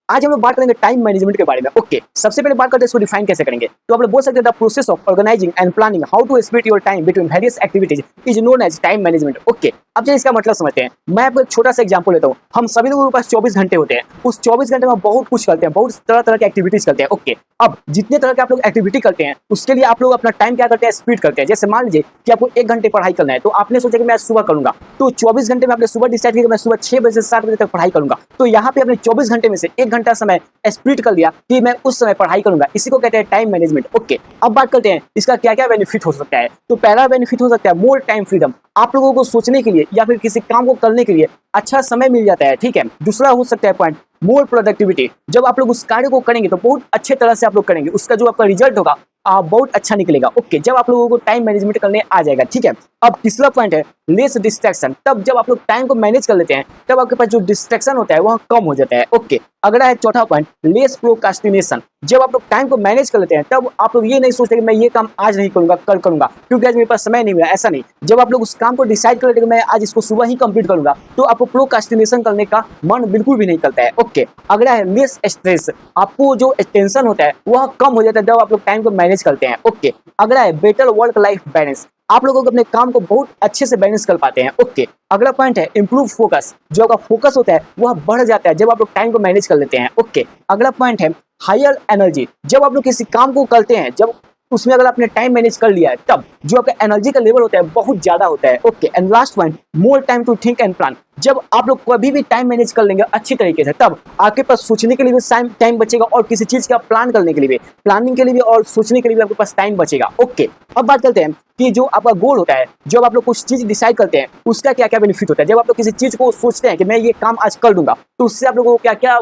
आज हम लोग बात करेंगे टाइम मैनेजमेंट के बारे में। ओके, सबसे पहले बात करते हैं इसको डिफाइन कैसे करेंगे। तो आप लोग बोल सकते हैं the process of organising and planning how to split your time between various activities is known as time management. Okay, अब चलिए इसका मतलब समझते हैं। मैं आपको एक छोटा सा एग्जांपल लेता हूँ। हम सभी लोगों के पास 24 घंटे होते हैं। उस 24 घंटे में बहुत कुछ करते हैं, बहुत तरह तरह की एक्टिविटीज करते हैं। ओके, अब जितने तरह के आप लोग एक्टिविटी करते हैं उसके लिए आप लोग अपना टाइम क्या करते हैं, स्प्लिट करते हैं। जैसे मान लीजिए कि आपको 1 घंटे पढ़ाई करना है, तो आपने सोचा कि मैं सुबह करूंगा, तो 24 घंटे में आपने सुबह डिसाइड किया कि मैं सुबह 6 बजे से 7 बजे तक पढ़ाई करूंगा। तो यहाँ पे आपने 24 घंटे में से 1 घंटा समय स्प्लिट कर लिया कि मैं उस समय पढ़ाई करूंगा। इसी को कहते हैं टाइम मैनेजमेंट। ओके, अब बात करते हैं इसका क्या क्या बेनिफिट हो सकता है। तो पहला बेनिफिट हो सकता है मोर टाइम फ्रीडम। आप लोगों को सोचने के लिए या फिर किसी काम को करने के लिए अच्छा समय मिल जाता है। ठीक है, दूसरा हो सकता है पॉइंट मोर प्रोडक्टिविटी। जब आप लोग उस कार्य को करेंगे तो बहुत अच्छे तरह से आप लोग करेंगे, उसका जो आपका रिजल्ट होगा बहुत अच्छा निकलेगा। ओके, जब आप लोगों को टाइम मैनेजमेंट करने आ जाएगा। ठीक है, अब तीसरा पॉइंट है लेस डिस्ट्रैक्शन। तब जब आप लोग टाइम को मैनेज कर लेते हैं तब आपके पास जो डिस्ट्रैक्शन होता है वह कम हो जाता है। ओके, अगला है चौथा पॉइंट लेस प्रोक्रास्टिनेशन। जब आप लोग टाइम को मैनेज कर लेते हैं तब आप लोग ये नहीं सोचते कि मैं ये काम आज नहीं करूंगा, कल करूंगा, क्योंकि आज मेरे पास समय नहीं मिला। ऐसा नहीं, जब आप लोग उस काम को डिसाइड कर लेते हैं कि मैं आज इसको सुबह ही कंप्लीट करूंगा, तो आपको प्रोक्रास्टिनेशन करने का मन बिल्कुल भी नहीं करता है। ओके, अगला है लेस स्ट्रेस। आपको जो टेंशन होता है वह कम हो जाता है जब आप लोग टाइम को मैनेज करते हैं। ओके, अगला है बेटर वर्क लाइफ बैलेंस। आप लोगों को अपने काम को बहुत अच्छे से बैलेंस कर पाते हैं। ओके, अगला पॉइंट है इंप्रूव फोकस। जो आपका फोकस होता है वह बढ़ जाता है जब आप लोग टाइम को मैनेज कर लेते हैं। ओके, अगला पॉइंट है हायर एनर्जी। जब आप लोग किसी काम को करते हैं, जब उसमें अगर आपने टाइम मैनेज कर लिया है तब जो आपका एनर्जी का लेवल होता है बहुत ज्यादा होता है। Okay, and last point more time to think and plan. जब आप लोग कभी भी टाइम मैनेज कर लेंगे अच्छी तरीके से तब आपके पास सोचने के लिए भी टाइम बचेगा और किसी चीज का प्लान करने के लिए भी, प्लानिंग के लिए भी और सोचने के लिए भी आपके पास टाइम बचेगा। ओके, अब बात करते हैं कि जो आपका गोल होता है, जब आप लोग कुछ चीज डिसाइड करते हैं उसका क्या क्या बेनिफिट होता है। जब आप लोग किसी चीज को सोचते हैं कि मैं ये काम आज कर दूंगा, तो उससे आप लोगों को क्या क्या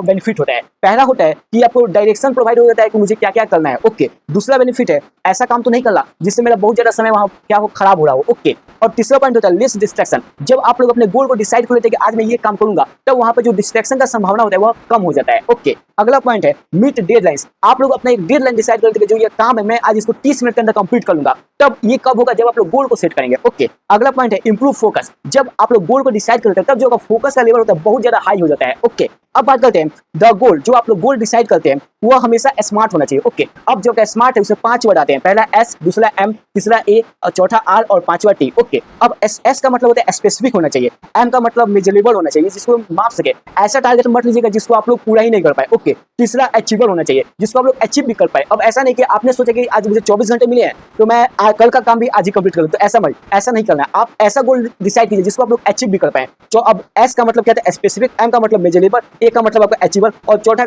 बेनिफिट होता है। पहला होता है कि आपको डायरेक्शन प्रोवाइड हो जाता है कि मुझे क्या क्या करना है। ओके, दूसरा बेनिफिट है ऐसा काम तो नहीं करना जिससे मेरा बहुत ज्यादा समय वहां क्या हो खराब हो रहा हो। ओके, और तीसरा पॉइंट होता है लेस डिस्ट्रैक्शन। जब आप लोग अपने गोल को डिसाइड कर लेते हैं कि आज मैं ये काम करूंगा, तब वहां पर जो डिस्ट्रैक्शन का संभावना होता है वह कम हो जाता है। ओके, अगला पॉइंट है मीट डेडलाइंस। आप लोग अपना एक डेडलाइन डिसाइड करते हैं कि जो ये काम है मैं आज इसको 30 मिनट के अंदर कंप्लीट कर लूंगा। तब ये कब होगा, जब आप लोग गोल को सेट करेंगे। ओके, अगला पॉइंट है इंप्रूव फोकस। जब आप लोग गोल को डिसाइड करते हैं तब जो आपका फोकस का लेवल होता है बहुत ज्यादा हाई हो जाता है। ओके, अब बात करते हैं द गोल। जो आप लोग गोल डिसाइड करते हैं वो हमेशा स्मार्ट होना चाहिए। ओके, अब जो स्मार्ट है उसमें 5 वर्ड आते हैं। पहला एस, दूसरा एम, तीसरा ए, चौथा आर और पांचवा टी। ओके, अब एस का मतलब होता है स्पेसिफिक होना चाहिए, एम का मतलब मेजरेबल होना चाहिए, जिसको माप सके। ऐसा टारगेट मत लीजिएगा जिसको आप लोग पूरा ही नहीं कर पाए। ओके, तीसरा अचीवेबल होना चाहिए, जिसको आप लोग अचीव भी कर पाए। अब ऐसा नहीं कि आपने सोचा कि आज मुझे 24 घंटे मिले हैं तो मैं कल का काम भी आज ही कंप्लीट कर लूं, तो ऐसा नहीं करना है। आप ऐसा गोल डिसाइड कीजिए जिसको आप लोग अचीव भी कर पाए। तो अब एस का मतलब क्या है स्पेसिफिक, एम का मतलब मेजरेबल, ए का मतलब आपका अचीवेबल और चौथा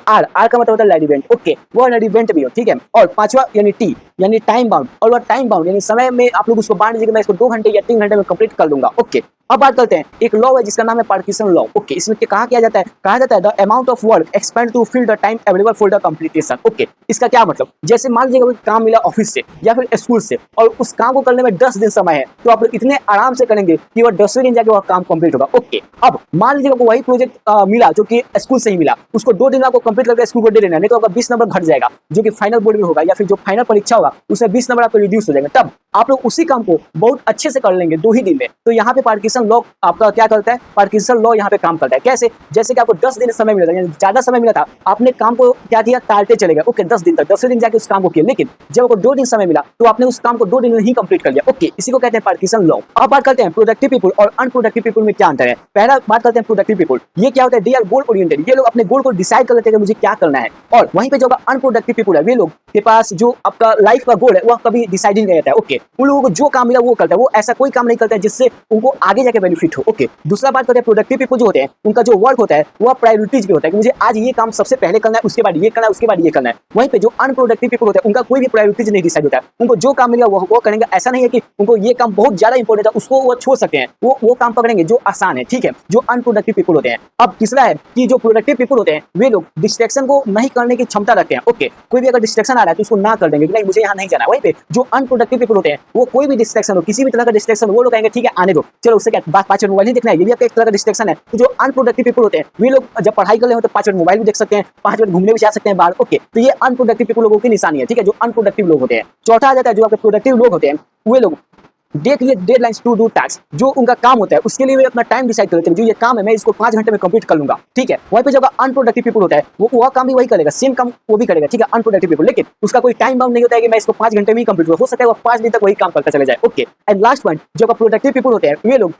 आर का मतलब होता है रेलिवेंट। ओके, वो रेलिवेंट भी हो। ठीक है, और पांचवा यानी टी यानी टाइम बाउंड, और वो टाइम बाउंड यानी समय में आप लोग उसको बांट दीजिए कि मैं इसको 2 घंटे या 3 घंटे में कंप्लीट कर दूंगा। ओके, अब बात करते हैं एक लॉ है जिसका नाम है पार्किंसन लॉ। ओके, इसमें कहा किया जाता है, कहा जाता है the amount of work expand to fill the time available for the completion. Okay, इसका क्या मतलब, जैसे मान लीजिए कोई काम मिला ऑफिस से या फिर स्कूल से और उस काम को करने में 10 दिन समय है, तो आप लोग इतने आराम से करेंगे कि वह 10वें दिन जाके वह काम कंप्लीट होगा। ओके, अब मान लीजिए आपको वही प्रोजेक्ट मिला जो कि स्कूल से ही मिला, उसको 2 दिन आपको कंप्लीट करके स्कूल को दे देना, नहीं तो आपका 20 नंबर घट जाएगा जो कि फाइनल बोर्ड में होगा या फिर जो फाइनल परीक्षा होगा उसमें 20 नंबर आपको रिड्यूस हो जाएगा। तब आप लोग उसी काम को बहुत अच्छे से कर लेंगे 2 ही दिन में। तो यहाँ पे पार्किंसन लॉ आपका क्या करता है, पार्किंसन लॉ यहाँ पे काम करता है। कैसे, जैसे कि आपको 10 दिन समय मिला था, यानी ज्यादा समय मिला था, आपने काम को क्या किया, टालते चले गए। ओके, 10 दिन तक 10वें दिन जाके उस काम को किया, लेकिन जब आपको 2 दिन समय मिला तो आपने उस काम को 2 दिन में ही कंप्लीट कर लिया। ओके, इसी को कहते हैं पार्किंसन लॉ। अब बात करते हैं प्रोडक्टिव पीपल और अनप्रोडक्टिव पीपल में क्या अंतर है। पहला बात करते हैं प्रोडक्टिव पीपल। ये क्या होता है, दे आर गोल ओरिएंटेड। ये लोग अपने गोल को डिसाइड कर लेते हैं कि मुझे क्या करना है। और वहीं पे जो अनप्रोडक्टिव पीपल है, वे लोग के पास जो आपका लाइफ का गोल है वह कभी डिसाइड नहीं रहता है। ओके, उन लोगों को जो काम मिला वो करता है, वो ऐसा कोई काम नहीं करता है जिससे उनको आगे जाके बेनिफिट हो। ओके, दूसरा बात करते हैं प्रोडक्टिव पीपल जो होते हैं उनका जो वर्क होता है वह प्रायोरिटीज पे होता है कि मुझे आज ये काम सबसे पहले करना है, उसके बाद ये करना है, उसके बाद ये करना है। वहीं पे जो अनप्रोडक्टिव पीपल होते हैं उनका कोई भी प्रायोरिटीज नहीं डिसाइड होता है, उनको जो काम मिलेगा वो करेंगे। ऐसा नहीं है कि उनको ये काम बहुत ज्यादा इंपॉर्टेंट है उसको वो छोड़ सकते हैं, वो काम पकड़ेंगे जो आसान है। ठीक है, जो अनप्रोडक्टिव पीपल होते हैं। अब तीसरा है कि जो प्रोडक्टिव पीपल होते हैं वे लोग डिस्ट्रैक्शन को नहीं करने की क्षमता रखते हैं। ओके, कोई भी अगर डिस्ट्रैक्शन आ रहा है तो उसको ना कर देंगे कि नहीं मुझे यहाँ नहीं जाना है। वहीं पे जो अनप्रोडक्टिव पीपल होते हैं वो कोई भी डिस्ट्रैक्शन हो, किसी भी तरह का डिस्ट्रैक्शन, वो लोग कहेंगे ठीक है आने दो, चलो उससे क्या बात, 5 मिनट मोबाइल नहीं देखना है, ये भी आपका एक तरह का डिस्ट्रैक्शन है। तो जो अनप्रोडक्टिव पीपल होते हैं वे लोग जब पढ़ाई कर रहे हो तो 5 मिनट मोबाइल भी देख सकते हैं, 5 मिनट घूमने भी जा सकते हैं बाहर। ओके, तो ये अनप्रोडक्टिव पीपल लोगों की निशानी है। ठीक है, जो अनप्रोडक्टिव लोग होते हैं। चौथा आ जाता है जो आपके प्रोडक्टिव लोग होते हैं, वे लोग they create deadlines to do task, जो उनका काम होता है उसके लिए वे अपना टाइम डिसाइड कर लेते हैं, जो ये काम है मैं इसको 5 घंटे में कंप्लीट कर लूंगा, ठीक है। वहीं पे जब अनप्रोडक्टिव पीपल होता है वो वह काम भी वही करेगा, सेम काम वो भी करेगा, ठीक है, अनप्रोडक्टिव पीपल, लेकिन उसका कोई टाइम बाउंड नहीं होता है कि मैं इसको 5 घंटे में ही कंप्लीट हो सकता है वो 5 दिन तक वही काम करता चला जाए, ओके। एंड लास्ट पॉइंट, जो प्रोडक्टिव पीपल होते हैं वे लोग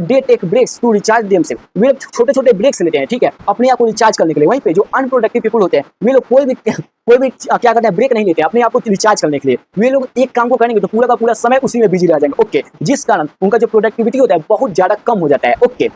they take breaks to recharge themselves, वे लोग छोटे छोटे ब्रेक्स लेते हैं, ठीक है, अपने आप को रिचार्ज करने के लिए। वहीं पे जो अनप्रोडक्टिव पीपल होते हैं वे लोग कोई भी क्या करते हैं, ब्रेक नहीं लेते अपने आप को रिचार्ज करने के लिए। वे लोग एक काम को करेंगे तो पूरा का पूरा समय उसी में बिजी रह जाएंगे, ओके, जिस कारण उनका जो प्रोडक्टिविटी होता है बहुत ज्यादा कम हो जाता है, ओके।